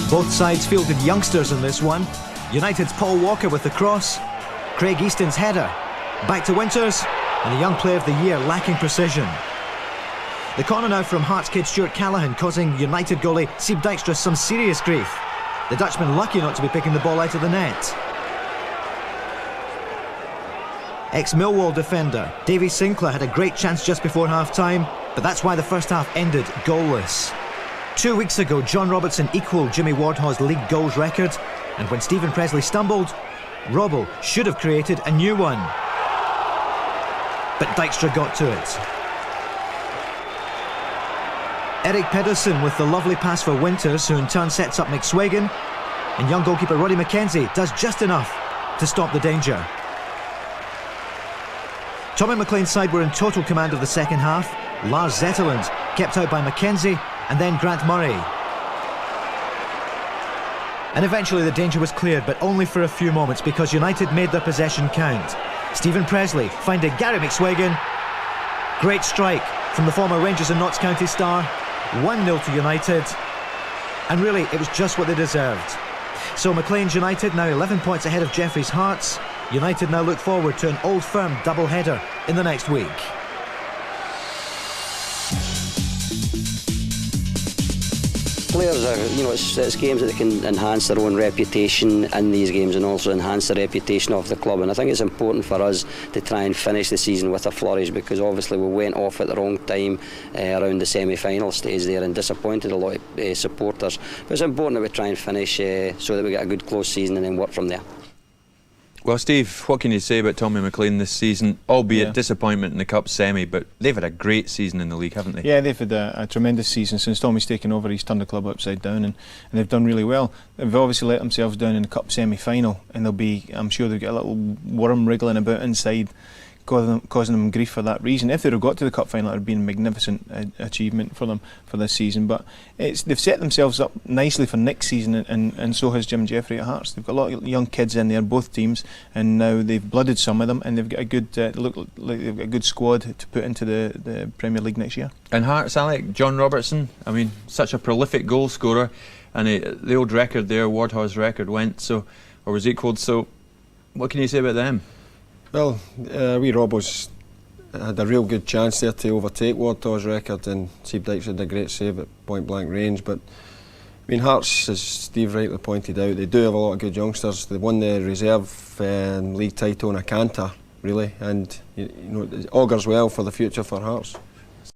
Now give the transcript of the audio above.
Both sides fielded youngsters in this one. United's Paul Walker with the cross, Craig Easton's header. Back to Winters, and the Young Player of the Year lacking precision. The corner now from Hearts kid Stuart Callaghan, causing United goalie Sieb Dijkstra some serious grief. The Dutchman lucky not to be picking the ball out of the net. Ex-Millwall defender Davy Sinclair had a great chance just before half-time, but that's why the first half ended goalless. 2 weeks ago, John Robertson equalled Jimmy Wardhaw's league goals record, and when Stephen Presley stumbled, Robbo should have created a new one. But Dijkstra got to it. Eric Pedersen with the lovely pass for Winters, who in turn sets up McSwagan, and young goalkeeper Roddy McKenzie does just enough to stop the danger. Tommy McLean's side were in total command of the second half. Lars Zetterlund kept out by McKenzie, and then Grant Murray. And eventually the danger was cleared, but only for a few moments, because United made their possession count. Stephen Presley finding Gary McSwagan. Great strike from the former Rangers and Notts County star. 1-0 to United. And really, it was just what they deserved. So McLean's United now 11 points ahead of Jeffrey's Hearts. United now look forward to an Old Firm double-header in the next week. Players are, it's games that they can enhance their own reputation in these games and also enhance the reputation of the club. And I think it's important for us to try and finish the season with a flourish, because obviously we went off at the wrong time around the semi-final stage there and disappointed a lot of supporters. But it's important that we try and finish so that we get a good close season and then work from there. Well, Steve, what can you say about Tommy McLean this season? Albeit disappointment in the Cup semi, but they've had a great season in the league, haven't they? Yeah, they've had a tremendous season. Since Tommy's taken over, he's turned the club upside down, and they've done really well. They've obviously let themselves down in the Cup semi-final, and I'm sure they've got a little worm wriggling about inside, causing them grief for that reason. If they'd have got to the Cup final, it would have been a magnificent achievement for them for this season. But they've set themselves up nicely for next season, and so has Jim Jeffrey at Hearts. They've got a lot of young kids in there, both teams, and now they've blooded some of them, and they've got a good look like they've got a good squad to put into the Premier League next year. And Hearts, Alec, John Robertson, I mean, such a prolific goal scorer, and the old record there, Wardhaw's record, was equalled. So, what can you say about them? Well, wee Robbo's had a real good chance there to overtake Wardhaw's record, and Sieb Dijkstra did a great save at point blank range. But I mean, Hearts, as Steve rightly pointed out, they do have a lot of good youngsters. They won the reserve league title in a canter, really, and it augurs well for the future for Hearts.